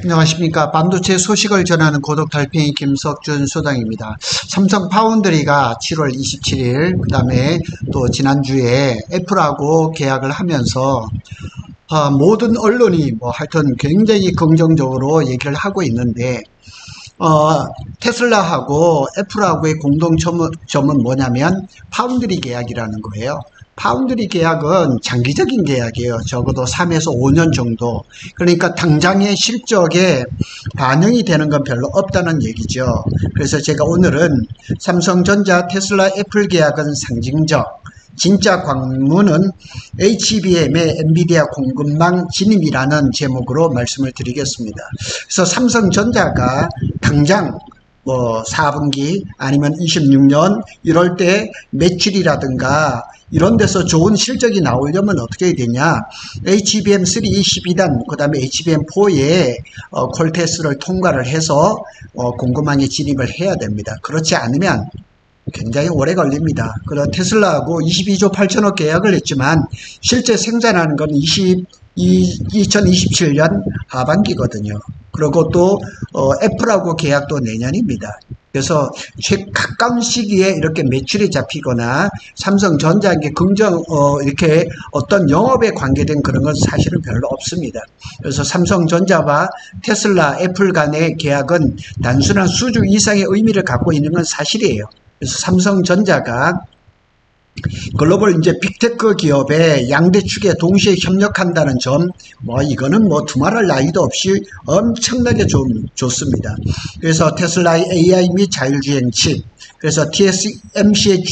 안녕하십니까. 반도체 소식을 전하는 고독달팽이 김석준 소장입니다. 삼성 파운드리가 7월 27일, 그 다음에 또 지난주에 애플하고 계약을 하면서 모든 언론이 하여튼 굉장히 긍정적으로 얘기를 하고 있는데, 테슬라하고 애플하고의 공동점은 뭐냐면 파운드리 계약이라는 거예요. 파운드리 계약은 장기적인 계약이에요. 적어도 3에서 5년 정도. 그러니까 당장의 실적에 반영이 되는 건 별로 없다는 얘기죠. 그래서 제가 오늘은 삼성전자, 테슬라, 애플 계약은 상징적, 진짜 광문은 HBM의 엔비디아 공급망 진입이라는 제목으로 말씀을 드리겠습니다. 그래서 삼성전자가 당장 4분기 아니면 26년 이럴 때 매출이라든가 이런 데서 좋은 실적이 나오려면 어떻게 해야 되냐, HBM3 12단 그 다음에 HBM4에 콜테스트를 통과를 해서 공급망에 진입을 해야 됩니다. 그렇지 않으면 굉장히 오래 걸립니다. 그래서 테슬라하고 22조 8천억 계약을 했지만 실제 생산하는 건 2027년 하반기거든요. 그리고 또 애플하고 계약도 내년입니다. 그래서 가까운 시기에 이렇게 매출이 잡히거나 삼성전자에게 이렇게 어떤 영업에 관계된 그런 건 사실은 별로 없습니다. 그래서 삼성전자와 테슬라, 애플 간의 계약은 단순한 수주 이상의 의미를 갖고 있는 건 사실이에요. 그래서 삼성전자가 글로벌 빅테크 기업의 양대 축에 동시에 협력한다는 점, 이거는 두말할 나위도 없이 엄청나게 좋습니다. 그래서 테슬라의 AI 및 자율주행 칩, 그래서 TSMC의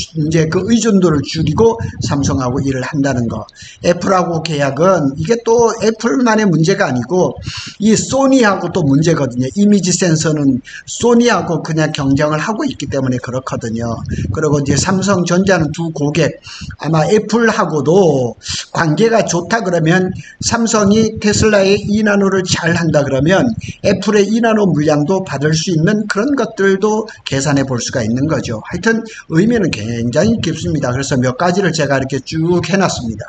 그 의존도를 줄이고 삼성하고 일을 한다는 거. 애플하고 계약은 이게 또 애플만의 문제가 아니고 이 소니하고 또 문제거든요. 이미지 센서는 소니하고 그냥 경쟁을 하고 있기 때문에 그렇거든요. 그리고 이제 삼성전자는 두 고객, 아마 애플하고도 관계가 좋다 그러면 삼성이 테슬라의 2나노를 잘 한다 그러면 애플의 2나노 물량도 받을 수 있는 그런 것들도 계산해 볼 수가 있는 거죠. 하여튼 의미는 굉장히 깊습니다. 그래서 몇 가지를 제가 이렇게 쭉 해놨습니다.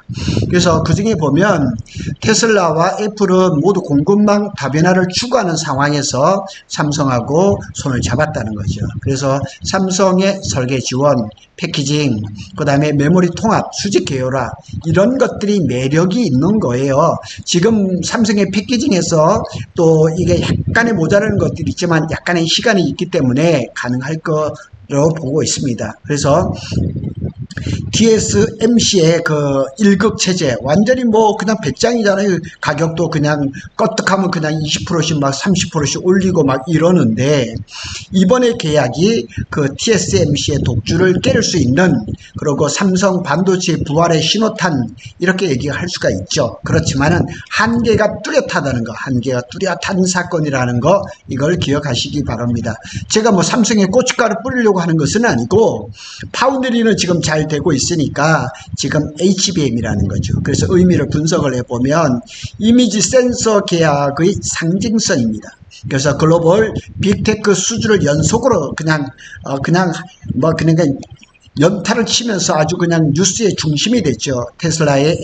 그래서 그 중에 보면 테슬라와 애플은 모두 공급망 다변화를 추구하는 상황에서 삼성하고 손을 잡았다는 거죠. 그래서 삼성의 설계 지원, 패키징, 그 다음에 메모리 통합, 수직 계열화, 이런 것들이 매력이 있는 거예요. 지금 삼성의 패키징에서 또 이게 약간의 모자라는 것들이 있지만 약간의 시간이 있기 때문에 가능할 거로 보고 있습니다. 그래서 TSMC의 그 1급 체제, 완전히 그냥 배짱이잖아요. 가격도 그냥 껐떡하면 그냥 20%씩 막 30%씩 올리고 막 이러는데, 이번에 계약이 그 TSMC의 독주를 깰 수 있는, 그리고 삼성 반도체 부활의 신호탄, 이렇게 얘기할 수가 있죠. 그렇지만은 한계가 뚜렷하다는 거, 한계가 뚜렷한 사건이라는 거, 이걸 기억하시기 바랍니다. 제가 삼성에 고춧가루 뿌리려고 하는 것은 아니고, 파운드리는 지금 잘 되고 있으니까 지금 HBM이라는 거죠. 그래서 의미를 분석을 해보면 이미지 센서 계약의 상징성입니다. 그래서 글로벌 빅테크 수주를 연속으로 그냥 연타를 치면서 아주 그냥 뉴스의 중심이 됐죠. 테슬라의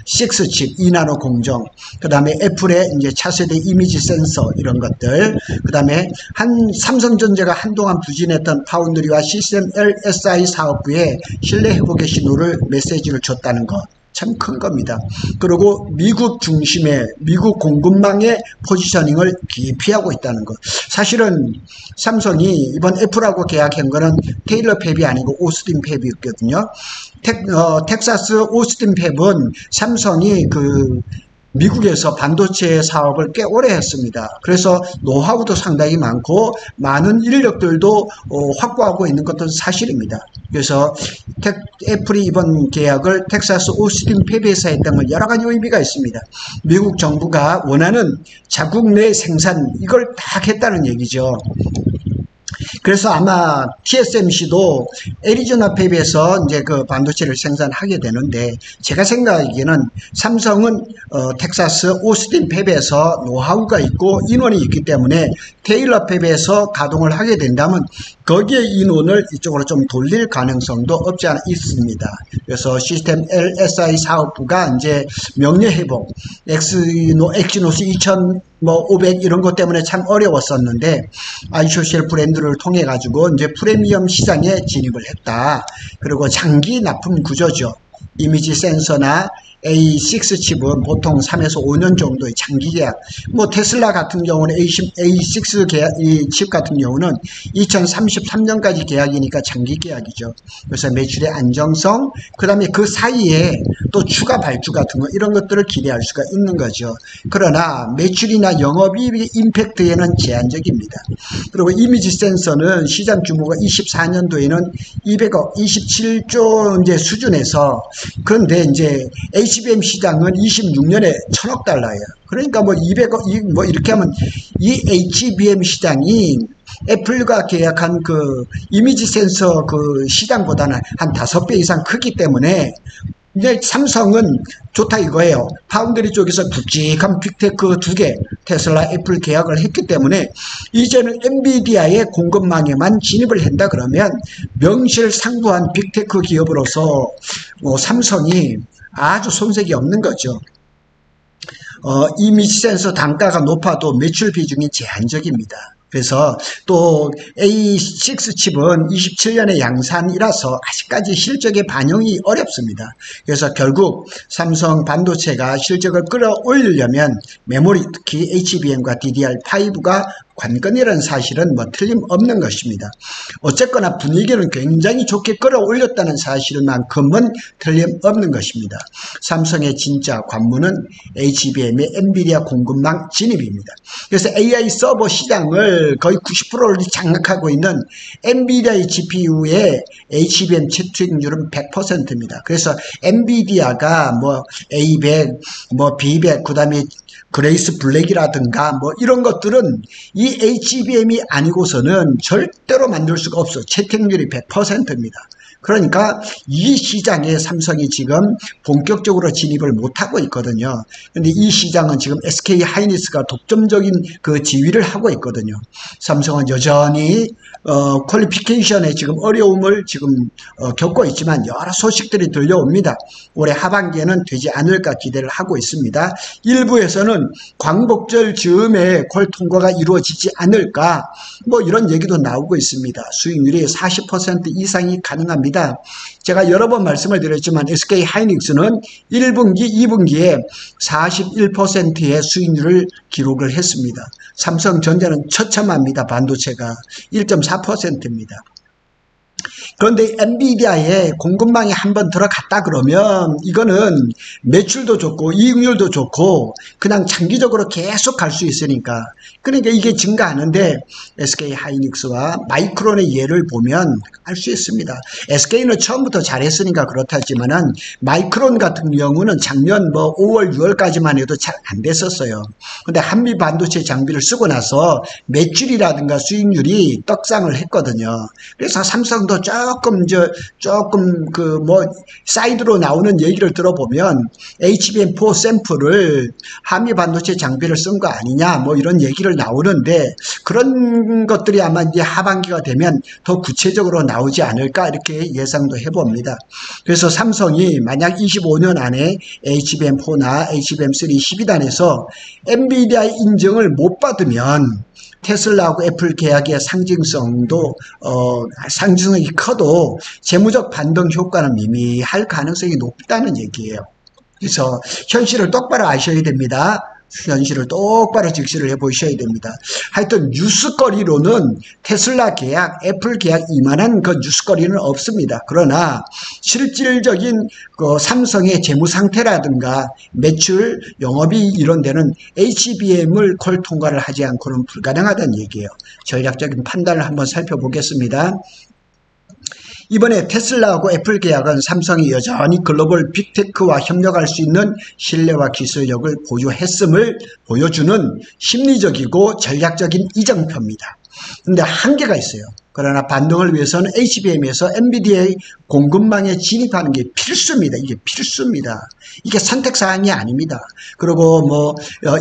A6 칩 2나노 공정, 그 다음에 애플의 이제 차세대 이미지 센서 이런 것들, 그 다음에 삼성전자가 한동안 부진했던 파운드리와 시스템 LSI 사업부에 신뢰 회복의 신호를 메시지를 줬다는 것. 참 큰 겁니다. 그리고 미국 중심의 미국 공급망의 포지셔닝을 기피하고 있다는 것. 사실은 삼성이 이번 애플하고 계약한 거는 테일러 팹이 아니고 오스틴 팹이었거든요. 텍사스 오스틴 팹은 삼성이 미국에서 반도체 사업을 꽤 오래 했습니다. 그래서 노하우도 상당히 많고 많은 인력들도 확보하고 있는 것도 사실입니다. 그래서 애플이 이번 계약을 텍사스 오스틴 팹에서 했던 건 여러 가지 의미가 있습니다. 미국 정부가 원하는 자국 내 생산, 이걸 다 했다는 얘기죠. 그래서 아마 TSMC도 애리조나 팹에서 이제 그 반도체를 생산하게 되는데, 제가 생각하기에는 삼성은 텍사스 오스틴 팹에서 노하우가 있고 인원이 있기 때문에 테일러 팹에서 가동을 하게 된다면 거기에 인원을 이쪽으로 좀 돌릴 가능성도 없지 않아 있습니다. 그래서 시스템 LSI 사업부가 이제 명예회복, 엑시노스 2000 뭐 500 이런 것 때문에 참 어려웠었는데 아이소셀 브랜드를 통해 가지고 이제 프리미엄 시장에 진입을 했다. 그리고 장기 납품 구조죠. 이미지 센서나 A6 칩은 보통 3에서 5년 정도의 장기 계약. 뭐 테슬라 같은 경우는 A6 계약, 이 칩 같은 경우는 2033년까지 계약이니까 장기 계약이죠. 그래서 매출의 안정성, 그 다음에 그 사이에 또 추가 발주 같은 거 이런 것들을 기대할 수가 있는 거죠. 그러나 매출이나 영업이익 임팩트에는 제한적입니다. 그리고 이미지 센서는 시장 규모가 24년도에는 200억, 27조 이제 수준에서, 그런데 이제 HBM 시장은 26년에 1000억 달러예요. 그러니까 뭐 200억, 뭐 이렇게 하면 이 HBM 시장이 애플과 계약한 그 이미지 센서 그 시장보다는 한 5배 이상 크기 때문에 이제 삼성은 좋다 이거예요. 파운드리 쪽에서 굵직한 빅테크 2개, 테슬라, 애플 계약을 했기 때문에 이제는 엔비디아의 공급망에만 진입을 한다 그러면 명실상부한 빅테크 기업으로서 삼성이 아주 손색이 없는 거죠. 이미지 센서 단가가 높아도 매출 비중이 제한적입니다. 그래서 또 A6 칩은 27년의 양산이라서 아직까지 실적에 반영이 어렵습니다. 그래서 결국 삼성 반도체가 실적을 끌어올리려면 메모리, 특히 HBM과 DDR5가 관건이라는 사실은 뭐 틀림없는 것입니다. 어쨌거나 분위기는 굉장히 좋게 끌어올렸다는 사실만큼은 틀림없는 것입니다. 삼성의 진짜 관문은 HBM의 엔비디아 공급망 진입입니다. 그래서 AI 서버 시장을 거의 90%를 장악하고 있는 엔비디아의 GPU의 HBM 채택률은 100%입니다. 그래서 엔비디아가 뭐 A100, 뭐 B100, 그 다음에 그레이스 블랙이라든가 뭐 이런 것들은 이 HBM이 아니고서는 절대로 만들 수가 없어. 채택률이 100%입니다. 그러니까 이 시장에 삼성이 지금 본격적으로 진입을 못하고 있거든요. 근데 이 시장은 지금 SK 하이닉스가 독점적인 그 지위를 하고 있거든요. 삼성은 여전히 퀄리피케이션에 지금 어려움을 지금 겪고 있지만 여러 소식들이 들려옵니다. 올해 하반기에는 되지 않을까 기대를 하고 있습니다. 일부에서는 광복절 즈음에 퀄 통과가 이루어지지 않을까 뭐 이런 얘기도 나오고 있습니다. 수익률이 40% 이상이 가능합니다. 제가 여러 번 말씀을 드렸지만 SK 하이닉스는 1분기, 2분기에 41%의 수익률을 기록을 했습니다. 삼성전자는 처참합니다. 반도체가 1.4%입니다. 그런데 엔비디아의 공급망에 한번 들어갔다 그러면 이거는 매출도 좋고 이익률도 좋고 그냥 장기적으로 계속 갈 수 있으니까, 그러니까 이게 증가하는데 SK 하이닉스와 마이크론의 예를 보면 알 수 있습니다. SK는 처음부터 잘했으니까 그렇다지만은 마이크론 같은 경우는 작년 뭐 5월 6월까지만 해도 잘 안 됐었어요. 근데 한미 반도체 장비를 쓰고 나서 매출이라든가 수익률이 떡상을 했거든요. 그래서 삼성도 조금 그 뭐 사이드로 나오는 얘기를 들어보면 HBM4 샘플을 한미 반도체 장비를 쓴 거 아니냐 뭐 이런 얘기를 나오는데, 그런 것들이 아마 이제 하반기가 되면 더 구체적으로 나오지 않을까 이렇게 예상도 해봅니다. 그래서 삼성이 만약 25년 안에 HBM4나 HBM3 12단에서 엔비디아의 인정을 못 받으면 테슬라하고 애플 계약의 상징성이 커도 재무적 반등 효과는 미미할 가능성이 높다는 얘기예요. 그래서 현실을 똑바로 아셔야 됩니다. 현실을 똑바로 직시를 해보셔야 됩니다. 하여튼 뉴스거리로는 테슬라 계약, 애플 계약 이만한 그 뉴스거리는 없습니다. 그러나 실질적인 그 삼성의 재무 상태라든가 매출, 영업이익 이런 데는 HBM을 콜 통과를 하지 않고는 불가능하다는 얘기예요. 전략적인 판단을 한번 살펴보겠습니다. 이번에 테슬라하고 애플 계약은 삼성이 여전히 글로벌 빅테크와 협력할 수 있는 신뢰와 기술력을 보유했음을 보여주는 심리적이고 전략적인 이정표입니다. 근데 한계가 있어요. 그러나 반등을 위해서는 HBM에서 엔비디아의 공급망에 진입하는 게 필수입니다. 이게 필수입니다. 이게 선택사항이 아닙니다. 그리고 뭐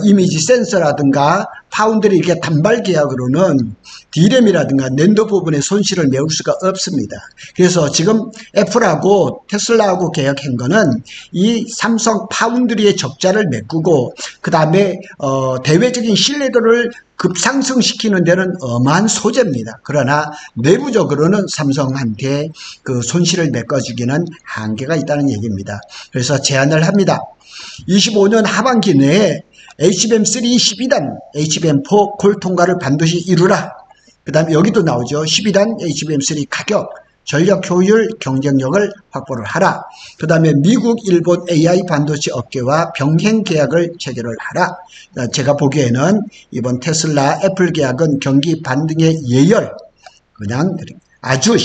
이미지 센서라든가 파운드리 이렇게 단발 계약으로는 D램이라든가 낸도 부분의 손실을 메울 수가 없습니다. 그래서 지금 애플하고 테슬라하고 계약한 거는 이 삼성 파운드리의 적자를 메꾸고 그 다음에 대외적인 신뢰도를 급상승시키는 데는 어마한 소재입니다. 그러나 내부적으로는 삼성한테 그 손실을 메꿔주기는 한계가 있다는 얘기입니다. 그래서 제안을 합니다. 25년 하반기 내에 HBM3 12단, HBM4 콜 통과를 반드시 이루라. 그 다음에 여기도 나오죠. 12단 HBM3 가격, 전력 효율, 경쟁력을 확보를 하라. 그 다음에 미국, 일본 AI 반도체 업계와 병행 계약을 체결을 하라. 제가 보기에는 이번 테슬라, 애플 계약은 경기 반등의 예열, 그냥 아주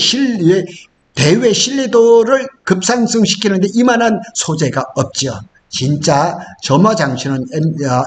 대외 신뢰도를 급상승시키는데 이만한 소재가 없죠. 진짜 점화장치는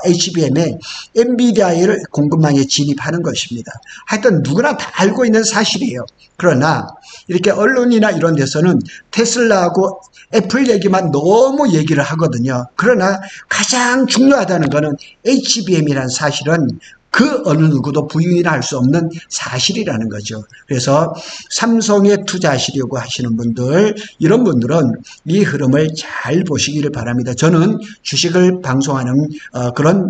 HBM의 엔비디아를 공급망에 진입하는 것입니다. 하여튼 누구나 다 알고 있는 사실이에요. 그러나 이렇게 언론이나 이런 데서는 테슬라하고 애플 얘기만 너무 얘기를 하거든요. 그러나 가장 중요하다는 것은 HBM이라는 사실은 그 어느 누구도 부인할 수 없는 사실이라는 거죠. 그래서 삼성에 투자하시려고 하시는 분들, 이런 분들은 이 흐름을 잘 보시기를 바랍니다. 저는 주식을 방송하는 그런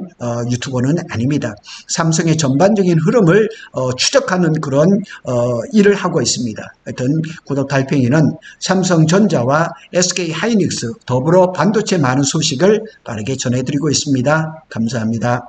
유튜버는 아닙니다. 삼성의 전반적인 흐름을 추적하는 그런 일을 하고 있습니다. 하여튼 구독 달팽이는 삼성전자와 SK하이닉스 더불어 반도체 많은 소식을 빠르게 전해드리고 있습니다. 감사합니다.